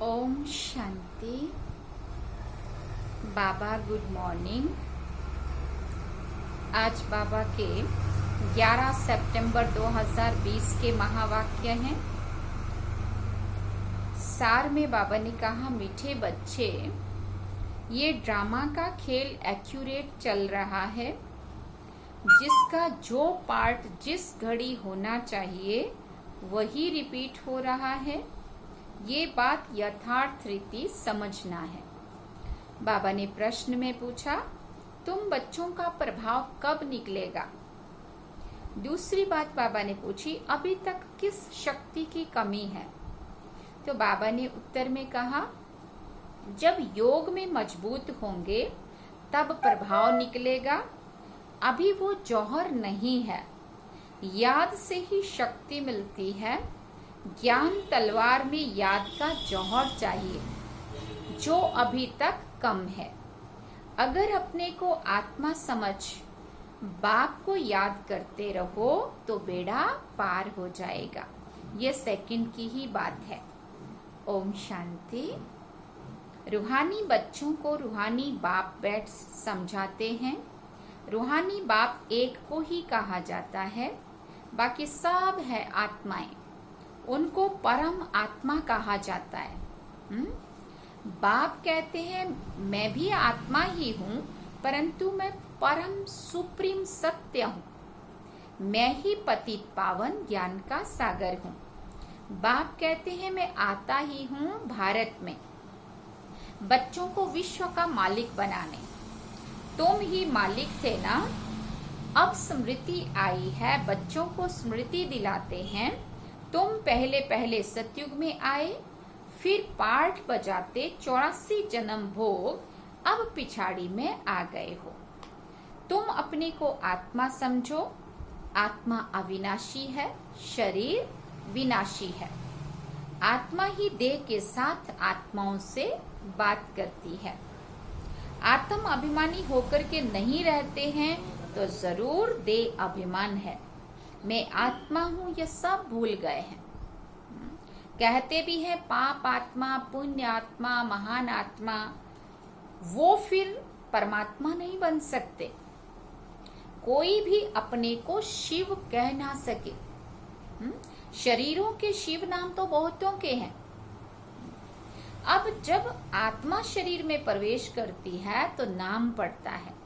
ओम शांति। बाबा good morning. आज बाबा के 11 सितंबर 2020 के महावाक्य हैं। सार में बाबा ने कहा, मीठे बच्चे, ये ड्रामा का खेल एक्यूरेट चल रहा है। जिसका जो पार्ट जिस घड़ी होना चाहिए वही रिपीट हो रहा है। ये बात यथार्थ रीति समझना है। बाबा ने प्रश्न में पूछा, तुम बच्चों का प्रभाव कब निकलेगा? दूसरी बात बाबा ने पूछी, अभी तक किस शक्ति की कमी है? तो बाबा ने उत्तर में कहा, जब योग में मजबूत होंगे तब प्रभाव निकलेगा। अभी वो जौहर नहीं है। याद से ही शक्ति मिलती है। ज्ञान तलवार में याद का जौहर चाहिए, जो अभी तक कम है। अगर अपने को आत्मा समझ बाप को याद करते रहो तो बेड़ा पार हो जाएगा। ये सेकंड की ही बात है। ओम शांति। रूहानी बच्चों को रूहानी बाप बैठ समझाते हैं। रूहानी बाप एक को ही कहा जाता है, बाकी सब है आत्माएं। उनको परम आत्मा कहा जाता है। बाप कहते हैं, मैं भी आत्मा ही हूँ, परंतु मैं परम सुप्रीम सत्य हूँ। मैं ही पतित पावन ज्ञान का सागर हूँ। बाप कहते हैं, मैं आता ही हूँ भारत में बच्चों को विश्व का मालिक बनाने। तुम ही मालिक थे ना। अब स्मृति आई है, बच्चों को स्मृति दिलाते हैं। तुम पहले पहले सतयुग में आए, फिर पाठ बजाते 84 जन्म भोग, अब पिछाड़ी में आ गए हो। तुम अपने को आत्मा समझो। आत्मा अविनाशी है, शरीर विनाशी है। आत्मा ही देह के साथ आत्माओं से बात करती है। आत्म अभिमानी होकर के नहीं रहते हैं तो जरूर देह अभिमान है। मैं आत्मा हूँ, यह सब भूल गए हैं। कहते भी हैं पाप आत्मा, पुण्य आत्मा, महान आत्मा। वो फिर परमात्मा नहीं बन सकते। कोई भी अपने को शिव कह ना सके। शरीरों के शिव नाम तो बहुतों के हैं। अब जब आत्मा शरीर में प्रवेश करती है तो नाम पड़ता है,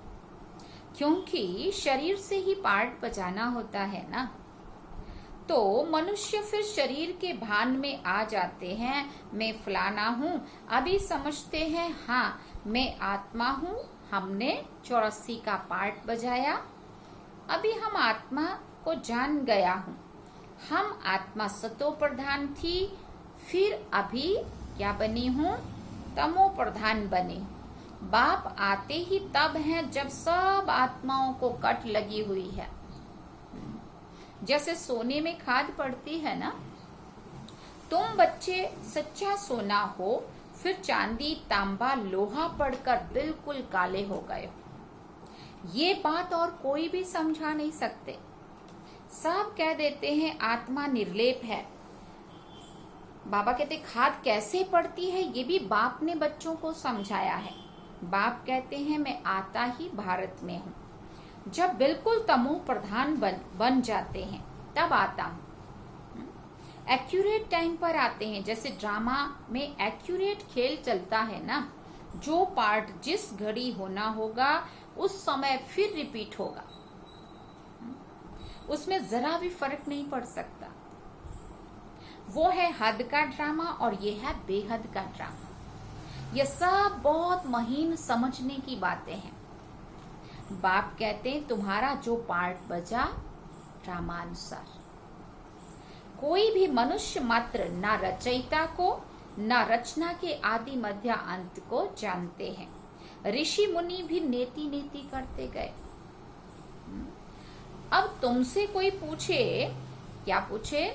क्योंकि शरीर से ही पार्ट बजाना होता है ना। तो मनुष्य फिर शरीर के भान में आ जाते हैं। मैं फलाना हूँ। अभी समझते हैं, हाँ मैं आत्मा हूँ। हमने 84 का पार्ट बजाया। अभी हम आत्मा को जान गया हूँ। हम आत्मा सतो प्रधान थी, फिर अभी क्या बनी हूँ? तमो प्रधान बनी। बाप आते ही तब हैं जब सब आत्माओं को कट लगी हुई है। जैसे सोने में खाद पड़ती है ना। तुम बच्चे सच्चा सोना हो, फिर चांदी तांबा लोहा पड़कर बिल्कुल काले हो गए हो। ये बात और कोई भी समझा नहीं सकते। सब कह देते हैं आत्मा निर्लेप है। बाबा कहते खाद कैसे पड़ती है, ये भी बाप ने बच्चों को समझाया है। बाप कहते हैं, मैं आता ही भारत में हूँ। जब बिल्कुल तमो प्रधान बन जाते हैं तब आता हूँ। एक्यूरेट टाइम पर आते हैं। जैसे ड्रामा में एक्यूरेट खेल चलता है ना। जो पार्ट जिस घड़ी होना होगा उस समय फिर रिपीट होगा। उसमें जरा भी फर्क नहीं पड़ सकता। वो है हद का ड्रामा और ये है बेहद का ड्रामा। ये सब बहुत महीन समझने की बातें हैं। बाप कहते हैं, तुम्हारा जो पार्ट बजा ड्रामानुसार। कोई भी मनुष्य मात्र ना रचयिता को ना रचना के आदि मध्य अंत को जानते हैं। ऋषि मुनि भी नेति नेति करते गए। अब तुमसे कोई पूछे, क्या पूछे?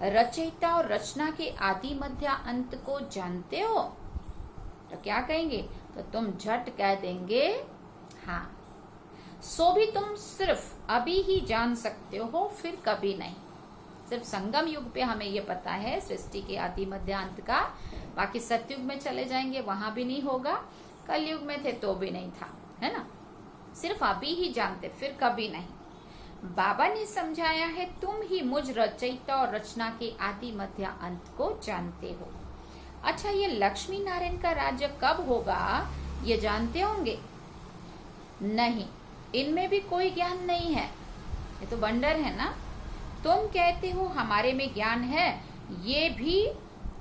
रचयिता और रचना के आदि मध्य अंत को जानते हो? तो क्या कहेंगे? तो तुम झट कह देंगे हाँ। सो भी तुम सिर्फ अभी ही जान सकते हो, फिर कभी नहीं। सिर्फ संगम युग पे हमें ये पता है सृष्टि के आदि मध्य अंत का। बाकी सतयुग में चले जाएंगे वहां भी नहीं होगा, कलयुग में थे तो भी नहीं था, है ना। सिर्फ अभी ही जानते, फिर कभी नहीं। बाबा ने समझाया है तुम ही मुझ रचयिता और रचना के आदि मध्य अंत को जानते हो। अच्छा, ये लक्ष्मी नारायण का राज्य कब होगा ये जानते होंगे? नहीं, इनमें भी कोई ज्ञान नहीं है, ये तो बंडर है ना। तुम कहते हो हमारे में ज्ञान है, ये भी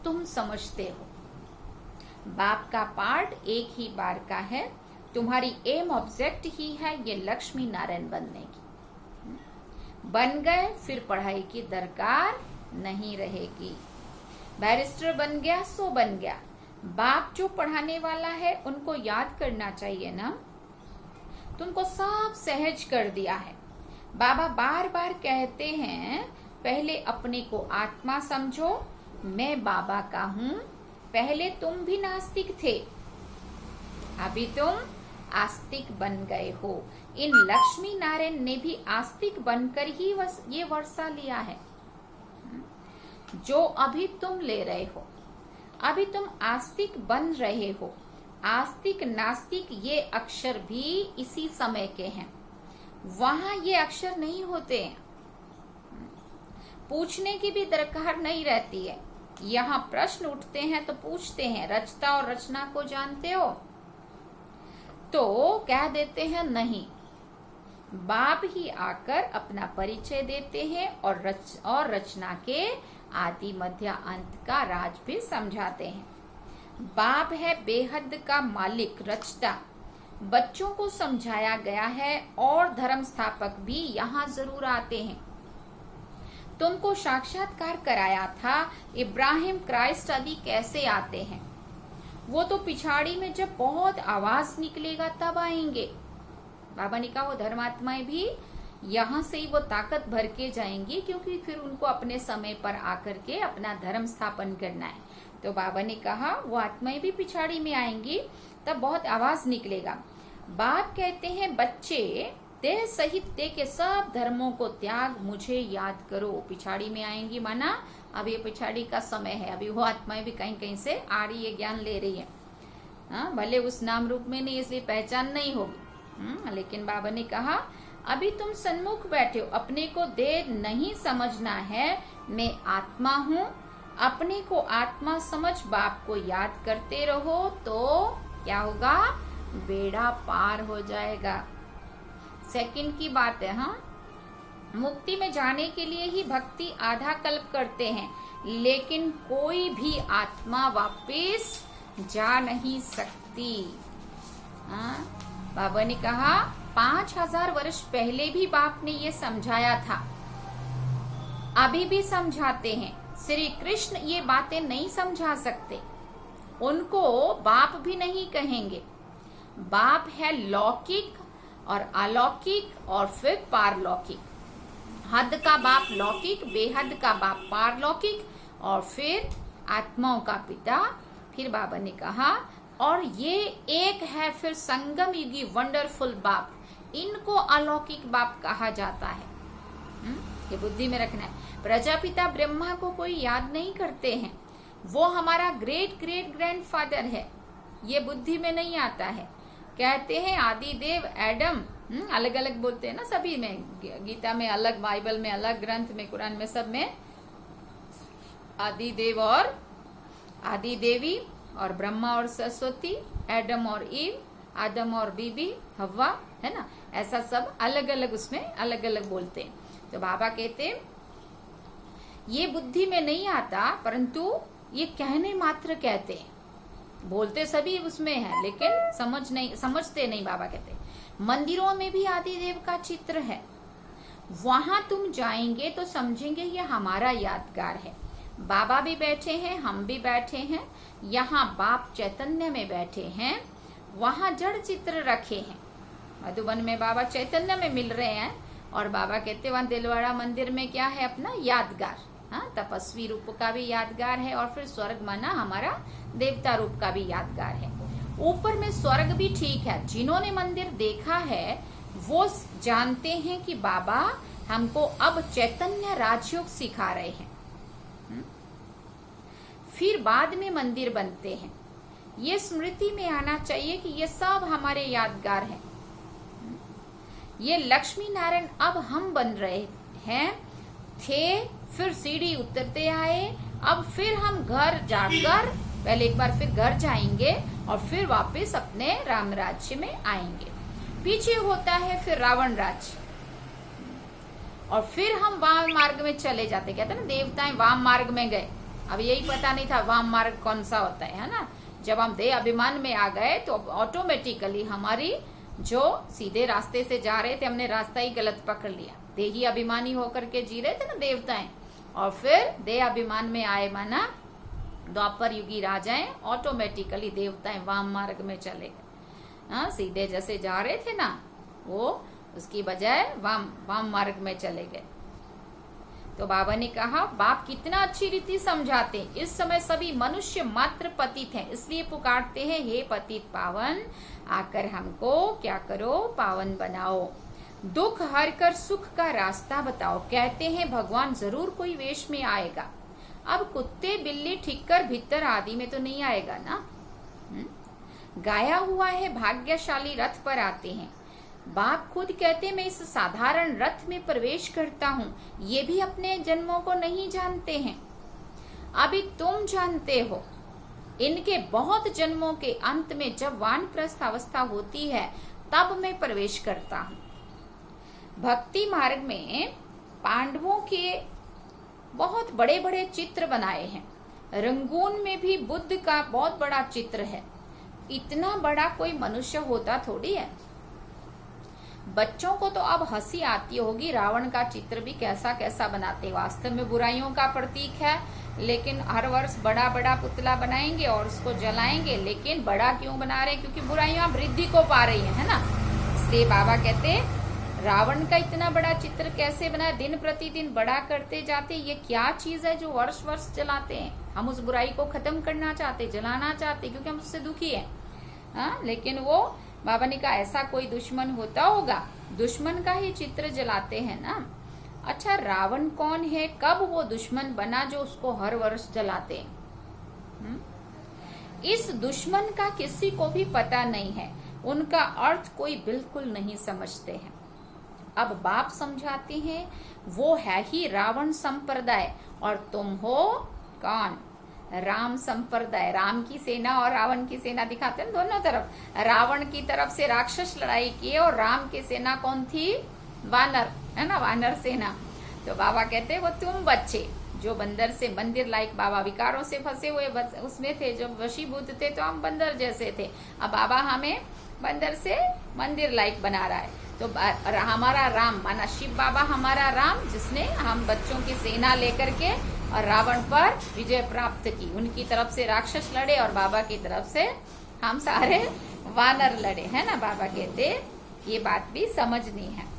तुम समझते हो। बाप का पार्ट एक ही बार का है, तुम्हारी एम ऑब्जेक्ट ही है ये लक्ष्मी नारायण बनने की। बन गए फिर पढ़ाई की दरकार नहीं रहेगी। बैरिस्टर बन गया सो बन गया। बाप जो पढ़ाने वाला है उनको याद करना चाहिए ना, तुमको सब सहज कर दिया है। बाबा बार बार कहते हैं पहले अपने को आत्मा समझो, मैं बाबा का हूँ। पहले तुम भी नास्तिक थे, अभी तुम आस्तिक बन गए हो। इन लक्ष्मी नारायण ने भी आस्तिक बनकर ही ये वर्षा लिया है जो अभी तुम ले रहे हो। अभी तुम आस्तिक बन रहे हो। आस्तिक नास्तिक ये अक्षर भी इसी समय के हैं, वहां ये अक्षर नहीं होते हैं। पूछने की भी दरकार नहीं रहती है। यहाँ प्रश्न उठते हैं तो पूछते हैं रचता और रचना को जानते हो, तो कह देते हैं नहीं। बाप ही आकर अपना परिचय देते हैं और रचना के आदि मध्य अंत का राज भी समझाते हैं। बाप है बेहद का मालिक, रचता। बच्चों को समझाया गया है और धर्म स्थापक भी यहाँ जरूर आते हैं। तुमको साक्षात्कार कराया था इब्राहिम, क्राइस्ट आदि कैसे आते हैं। वो तो पिछाड़ी में जब बहुत आवाज निकलेगा तब आएंगे। बाबा ने कहा वो धर्मात्माएं भी यहाँ से ही वो ताकत भर के जाएंगी, क्योंकि फिर उनको अपने समय पर आकर के अपना धर्म स्थापन करना है। तो बाबा ने कहा वो आत्माएं भी पिछाड़ी में आएंगी, तब बहुत आवाज निकलेगा। बाप कहते हैं बच्चे देह सहित देह के सब धर्मों को त्याग मुझे याद करो। पिछाड़ी में आएंगी, माना अब ये पिछाड़ी का समय है। अभी वो आत्माएं भी कहीं कहीं से आ रही है, ज्ञान ले रही है। भले उस नाम रूप में नहीं, इसलिए पहचान नहीं होगी, लेकिन बाबा ने कहा अभी तुम सन्मुख बैठे हो, अपने को देह नहीं समझना है, मैं आत्मा हूँ। अपने को आत्मा समझ बाप को याद करते रहो तो क्या होगा, बेड़ा पार हो जाएगा। सेकंड की बात है। मुक्ति में जाने के लिए ही भक्ति आधा कल्प करते हैं, लेकिन कोई भी आत्मा वापस जा नहीं सकती। बाबा ने कहा 5000 वर्ष पहले भी बाप ने ये समझाया था, अभी भी समझाते हैं। श्री कृष्ण ये बातें नहीं समझा सकते, उनको बाप भी नहीं कहेंगे। बाप है लौकिक और अलौकिक और फिर पारलौकिक। हद का बाप लौकिक, बेहद का बाप पारलौकिक और फिर आत्माओं का पिता। फिर बाबा ने कहा और ये एक है फिर संगम युगी वंडरफुल बाप, इनको अलौकिक बाप कहा जाता है। ये बुद्धि में रखना है। प्रजापिता ब्रह्मा को कोई याद नहीं करते हैं, वो हमारा ग्रेट ग्रेट ग्रैंडफादर है, ये बुद्धि में नहीं आता है। कहते हैं आदि देव एडम, अलग अलग बोलते हैं ना सभी में, गीता में अलग, बाइबल में अलग, ग्रंथ में, कुरान में, सब में आदि देव और आदि देवी और ब्रह्मा और सरस्वती, एडम और ईव, आदम और बीबी हव्वा, है ना। ऐसा सब अलग अलग उसमें अलग अलग बोलते हैं। तो बाबा कहते ये बुद्धि में नहीं आता, परंतु ये कहने मात्र कहते हैं, बोलते सभी उसमें है लेकिन समझते नहीं। बाबा कहते मंदिरों में भी आदि देव का चित्र है, वहां तुम जाएंगे तो समझेंगे ये हमारा यादगार है। बाबा भी बैठे हैं, हम भी बैठे हैं, यहाँ बाप चैतन्य में बैठे हैं, वहां जड़ चित्र रखे हैं। मधुबन में बाबा चैतन्य में मिल रहे हैं और बाबा कहते वहां दिलवाड़ा मंदिर में क्या है, अपना यादगार। तपस्वी रूप का भी यादगार है और फिर स्वर्ग माना हमारा देवता रूप का भी यादगार है। ऊपर में स्वर्ग भी ठीक है, जिन्होंने मंदिर देखा है वो जानते हैं कि बाबा हमको अब चैतन्य राजयोग सिखा रहे हैं। फिर बाद में मंदिर बनते हैं। ये स्मृति में आना चाहिए कि ये सब हमारे यादगार हैं। ये लक्ष्मी नारायण अब हम बन रहे हैं, थे, फिर सीढ़ी उतरते आए। अब फिर हम घर जाकर पहले एक बार फिर घर जाएंगे और फिर वापस अपने राम राज्य में आएंगे। पीछे होता है फिर रावण राज्य, और फिर हम वाम मार्ग में चले जाते। कहते हैं ना, देवताएं वाम मार्ग में गए। अब यही पता नहीं था वाम मार्ग कौन सा होता है ना। जब हम देह अभिमान में आ गए तो ऑटोमेटिकली हमारी जो सीधे रास्ते से जा रहे थे, हमने रास्ता ही गलत पकड़ लिया। देही अभिमानी होकर के जी रहे थे ना देवताएं, और फिर देह अभिमान में आए माना द्वापर युगी राजाएं, ऑटोमेटिकली देवताएं वाम मार्ग में चले गए। हाँ, सीधे जैसे जा रहे थे ना, वो उसकी बजाय वाम मार्ग में चले गए। तो बाबा ने कहा, बाप कितना अच्छी रीति समझाते। इस समय सभी मनुष्य मात्र पतित हैं, इसलिए पुकारते हैं, हे पतित पावन, आकर हमको क्या करो, पावन बनाओ। दुख हर कर सुख का रास्ता बताओ। कहते हैं भगवान जरूर कोई वेश में आएगा। अब कुत्ते बिल्ली ठीक कर भीतर आदि में तो नहीं आएगा ना। गाया हुआ है भाग्यशाली रथ पर आते हैं। बाप खुद कहते मैं इस साधारण रथ में प्रवेश करता हूँ। ये भी अपने जन्मों को नहीं जानते हैं, अभी तुम जानते हो। इनके बहुत जन्मों के अंत में जब वानप्रस्थ अवस्था होती है तब मैं प्रवेश करता हूँ। भक्ति मार्ग में पांडवों के बहुत बड़े बड़े चित्र बनाए हैं। रंगून में भी बुद्ध का बहुत बड़ा चित्र है। इतना बड़ा कोई मनुष्य होता थोड़ी है। बच्चों को तो अब हंसी आती होगी, रावण का चित्र भी कैसा कैसा बनाते। वास्तव में बुराइयों का प्रतीक है, लेकिन हर वर्ष बड़ा बड़ा पुतला बनाएंगे और उसको जलाएंगे। लेकिन बड़ा क्यों बना रहे हैं? क्योंकि बुराइयां वृद्धि को पा रही है ना। इसलिए बाबा कहते रावण का इतना बड़ा चित्र कैसे बनाया, दिन प्रतिदिन बड़ा करते जाते। ये क्या चीज है जो वर्ष वर्ष जलाते हैं? हम उस बुराई को खत्म करना चाहते, जलाना चाहते, क्योंकि हम उससे दुखी है। हाँ, लेकिन वो बाबा ने कहा ऐसा कोई दुश्मन होता होगा, दुश्मन का ही चित्र जलाते हैं ना। अच्छा, रावण कौन है, कब वो दुश्मन बना जो उसको हर वर्ष जलाते हैं? इस दुश्मन का किसी को भी पता नहीं है, उनका अर्थ कोई बिल्कुल नहीं समझते हैं। अब बाप समझाते हैं, वो है ही रावण संप्रदाय और तुम हो कौन? राम संप्रदाय। राम की सेना और रावण की सेना दिखाते हैं दोनों तरफ। रावण की तरफ से राक्षस लड़ाई किए और राम की सेना कौन थी? वानर, है ना, वानर सेना। तो बाबा कहते हैं वो तुम बच्चे जो बंदर से मंदिर लाइक, बाबा विकारों से फंसे हुए उसमें थे, जब वशीभूत थे तो हम बंदर जैसे थे। अब बाबा हमें बंदर से मंदिर लाइक बना रहा है। तो हमारा राम माना शिव बाबा, हमारा राम जिसने हम बच्चों की सेना लेकर के और रावण पर विजय प्राप्त की। उनकी तरफ से राक्षस लड़े और बाबा की तरफ से हम सारे वानर लड़े, है ना। बाबा कहते ये बात भी समझनी है।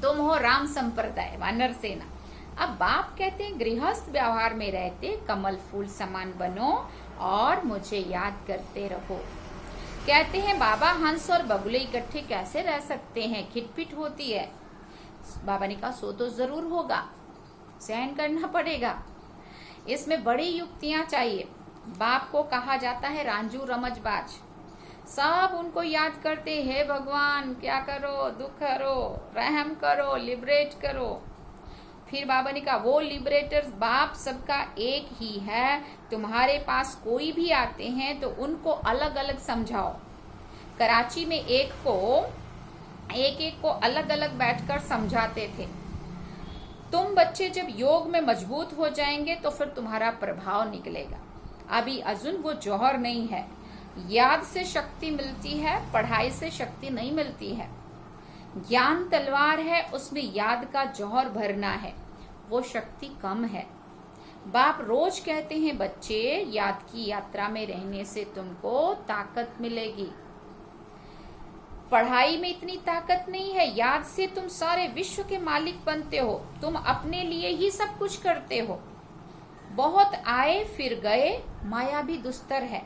तुम हो राम संप्रदाय, वानर सेना। अब बाप कहते हैं गृहस्थ व्यवहार में रहते कमल फूल समान बनो और मुझे याद करते रहो। कहते हैं बाबा हंस और बगुले इकट्ठे कैसे रह सकते हैं, खिटपिट होती है। बाबा ने कहा सो तो जरूर होगा, सहन करना पड़ेगा, इसमें बड़ी युक्तियां चाहिए। बाप को कहा जाता है रांझू रमजबाज। सब उनको याद करते हैं, भगवान क्या करो, दुख करो, रहम करो, लिबरेट करो। फिर बाबा ने कहा वो लिबरेटर्स बाप सबका एक ही है। तुम्हारे पास कोई भी आते हैं तो उनको अलग अलग समझाओ। कराची में एक एक को अलग अलग बैठकर समझाते थे। तुम बच्चे जब योग में मजबूत हो जाएंगे तो फिर तुम्हारा प्रभाव निकलेगा। अभी अजुन वो जौहर नहीं है। याद से शक्ति मिलती है, पढ़ाई से शक्ति नहीं मिलती है। ज्ञान तलवार है, उसमें याद का जौहर भरना है, वो शक्ति कम है। बाप रोज कहते हैं बच्चे याद की यात्रा में रहने से तुमको ताकत मिलेगी। पढ़ाई में इतनी ताकत नहीं है, याद से तुम सारे विश्व के मालिक बनते हो। तुम अपने लिए ही सब कुछ करते हो। बहुत आए फिर गए, माया भी दुस्तर है।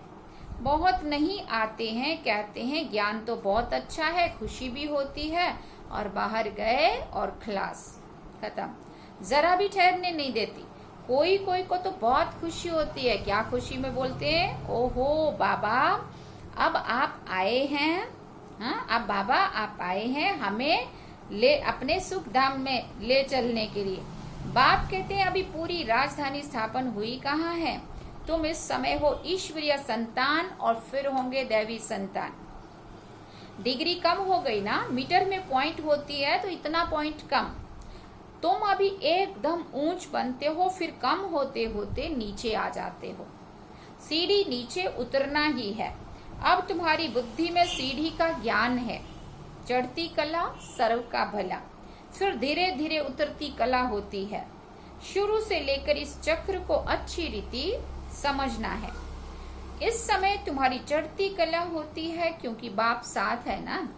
बहुत नहीं आते हैं, कहते हैं ज्ञान तो बहुत अच्छा है, खुशी भी होती है और बाहर गए और खलास। खत्म। जरा भी ठहरने नहीं देती। कोई कोई को तो बहुत खुशी होती है। क्या खुशी में बोलते हैं, ओहो बाबा अब आप आए हैं, हाँ अब बाबा आप आए हैं हमें ले अपने सुख धाम में ले चलने के लिए। बाप कहते हैं अभी पूरी राजधानी स्थापन हुई कहाँ है, तुम इस समय हो ईश्वरीय संतान और फिर होंगे दैवी संतान। डिग्री कम हो गई ना, मीटर में पॉइंट होती है तो इतना पॉइंट कम। तुम अभी एकदम ऊंच बनते हो, फिर कम होते होते नीचे आ जाते हो। सीढ़ी नीचे उतरना ही है। अब तुम्हारी बुद्धि में सीढ़ी का ज्ञान है। चढ़ती कला सर्व का भला, फिर धीरे धीरे उतरती कला होती है। शुरू से लेकर इस चक्र को अच्छी रीति समझना है। इस समय तुम्हारी चढ़ती कला होती है क्योंकि बाप साथ है ना।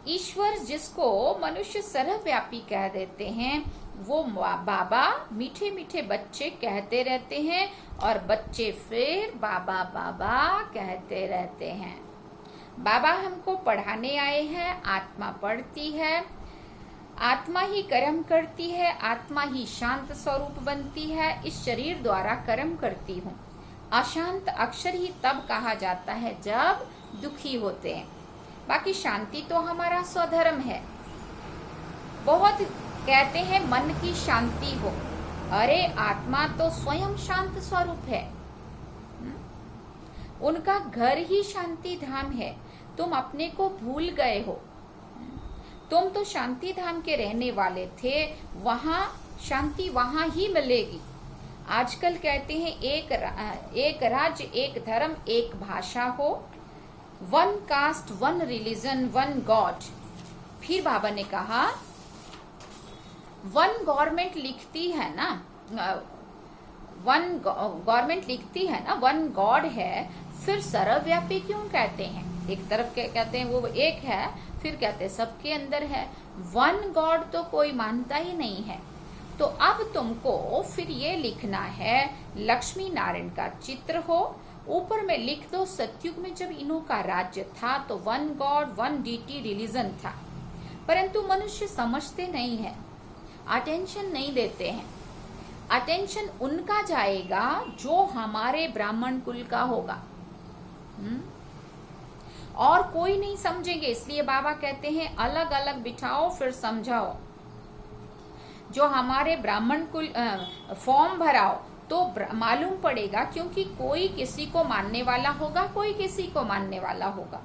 ईश्वर जिसको मनुष्य सर्वव्यापी कह देते हैं, वो बाबा मीठे मीठे बच्चे कहते रहते हैं और बच्चे फिर बाबा बाबा कहते रहते हैं। बाबा हमको पढ़ाने आए हैं। आत्मा पढ़ती है, आत्मा ही कर्म करती है, आत्मा ही शांत स्वरूप बनती है। इस शरीर द्वारा कर्म करती हूँ। अशांत अक्षर ही तब कहा जाता है जब दुखी होते हैं। बाकी शांति तो हमारा स्वधर्म है। बहुत कहते हैं मन की शांति हो, अरे आत्मा तो स्वयं शांत स्वरूप है। उनका घर ही शांति धाम है। तुम अपने को भूल गए हो। तुम तो शांति धाम के रहने वाले थे, वहां शांति वहां ही मिलेगी। आजकल कहते हैं एक राज्य एक धर्म एक भाषा हो, one cast one religion one God. फिर बाबा ने कहा वन गवर्नमेंट लिखती है ना, वन गवर्नमेंट लिखती है ना, वन गॉड है, फिर सर्वव्यापी क्यों कहते हैं? एक तरफ कहते हैं वो एक है, फिर कहते हैं सबके अंदर है। वन गॉड तो कोई मानता ही नहीं है। तो अब तुमको फिर ये लिखना है, लक्ष्मी नारायण का चित्र हो, ऊपर में लिख दो सतयुग में जब इन्हों का राज्य था तो one God one deity religion था। परंतु मनुष्य समझते नहीं है, अटेंशन नहीं देते हैं। अटेंशन उनका जाएगा जो हमारे ब्राह्मण कुल का होगा, और कोई नहीं समझेंगे। इसलिए बाबा कहते हैं अलग अलग बिठाओ फिर समझाओ। जो हमारे ब्राह्मण कुल फॉर्म भराओ तो मालूम पड़ेगा, क्योंकि कोई किसी को मानने वाला होगा, कोई किसी को मानने वाला होगा।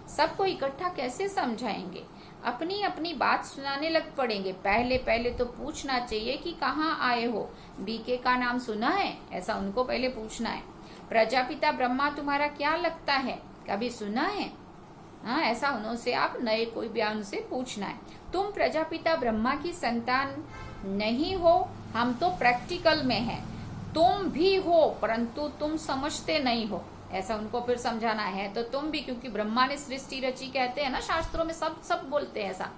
सबको इकट्ठा कैसे समझाएंगे? अपनी अपनी बात सुनाने लग पड़ेंगे। पहले पहले तो पूछना चाहिए कि कहाँ आए हो, बीके का नाम सुना है, ऐसा उनको पहले पूछना है। प्रजापिता ब्रह्मा तुम्हारा क्या लगता है, कभी सुना है? हाँ, ऐसा उनसे आप नए कोई भी उनसे पूछना है। तुम प्रजापिता ब्रह्मा की संतान नहीं हो, हम तो प्रैक्टिकल में हैं। तुम भी हो परंतु तुम समझते नहीं हो, ऐसा उनको फिर समझाना है। तो तुम भी, क्योंकि ब्रह्मा ने सृष्टि रची कहते हैं ना, शास्त्रों में सब बोलते हैं ऐसा,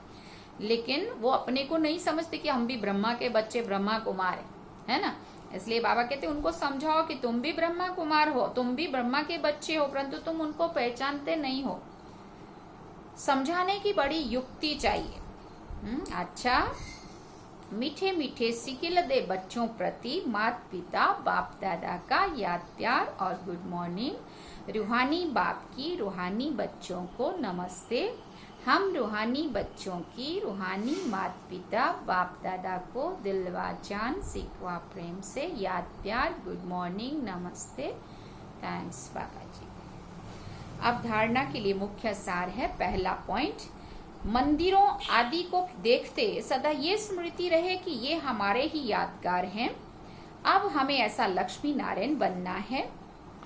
लेकिन वो अपने को नहीं समझते कि हम भी ब्रह्मा के बच्चे, ब्रह्मा कुमार है ना। इसलिए बाबा कहते हैं उनको समझाओ कि तुम भी ब्रह्मा कुमार हो, तुम भी ब्रह्मा के बच्चे हो, परंतु तुम उनको पहचानते नहीं हो। समझाने की बड़ी युक्ति चाहिए। अच्छा, मीठे मीठे सिकिल दे बच्चों प्रति माता पिता बाप दादा का याद प्यार और गुड मॉर्निंग। रूहानी बाप की रूहानी बच्चों को नमस्ते। हम रूहानी बच्चों की रूहानी माता पिता बाप दादा को दिलवा जान सिकवा प्रेम से याद प्यार गुड मॉर्निंग नमस्ते। थैंक्स बाबा जी। अब धारणा के लिए मुख्य सार है। पहला पॉइंट, मंदिरों आदि को देखते सदा ये स्मृति रहे कि ये हमारे ही यादगार हैं। अब हमें ऐसा लक्ष्मी नारायण बनना है।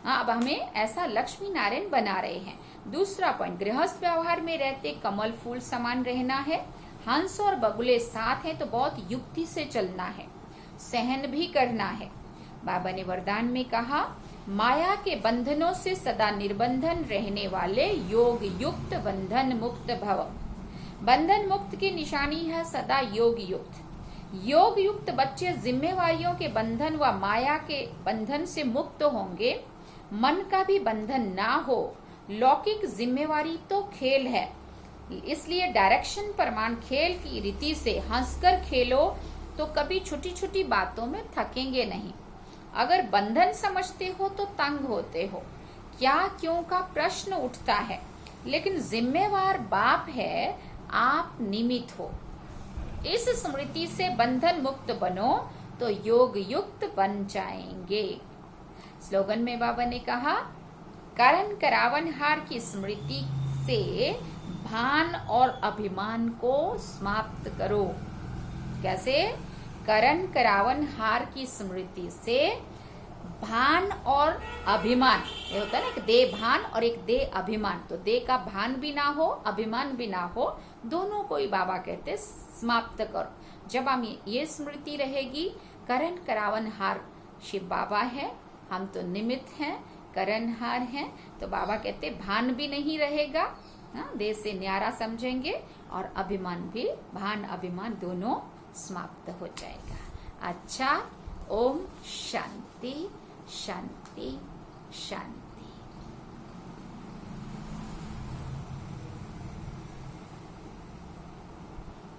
अब हमें ऐसा लक्ष्मी नारायण बना रहे हैं। दूसरा पॉइंट, गृहस्थ व्यवहार में रहते कमल फूल समान रहना है। हंस और बगुले साथ हैं तो बहुत युक्ति से चलना है, सहन भी करना है। बाबा ने वरदान में कहा, माया के बंधनों से सदा निर्बंधन रहने वाले योग युक्त बंधन मुक्त भव। बंधन मुक्त की निशानी है सदा योग युक्त। योग युक्त बच्चे जिम्मेवारियों के बंधन व माया के बंधन से मुक्त होंगे। मन का भी बंधन ना हो। लौकिक जिम्मेवारी तो खेल है, इसलिए डायरेक्शन प्रमाण खेल की रीति से हंसकर खेलो तो कभी छोटी छोटी बातों में थकेंगे नहीं। अगर बंधन समझते हो तो तंग होते हो, क्या क्यों का प्रश्न उठता है, लेकिन जिम्मेवार बाप है, आप निमित्त हो। इस स्मृति से बंधन मुक्त बनो तो योग युक्त बन जाएंगे। स्लोगन में बाबा ने कहा, करण करावनहार की स्मृति से भान और अभिमान को समाप्त करो। कैसे? करण करावनहार की स्मृति से भान और अभिमान, ये होता है ना, एक देह भान और एक देह अभिमान, तो देह का भान भी ना हो, अभिमान भी ना हो, दोनों को ही बाबा कहते समाप्त करो। जब हम ये स्मृति रहेगी, करण करावनहार शिव बाबा है, हम तो निमित्त हैं, करणहार हैं, तो बाबा कहते भान भी नहीं रहेगा, देह से न्यारा समझेंगे, और अभिमान भी, भान अभिमान दोनों समाप्त हो जाएगा। अच्छा, ओम शांति शांति शांति।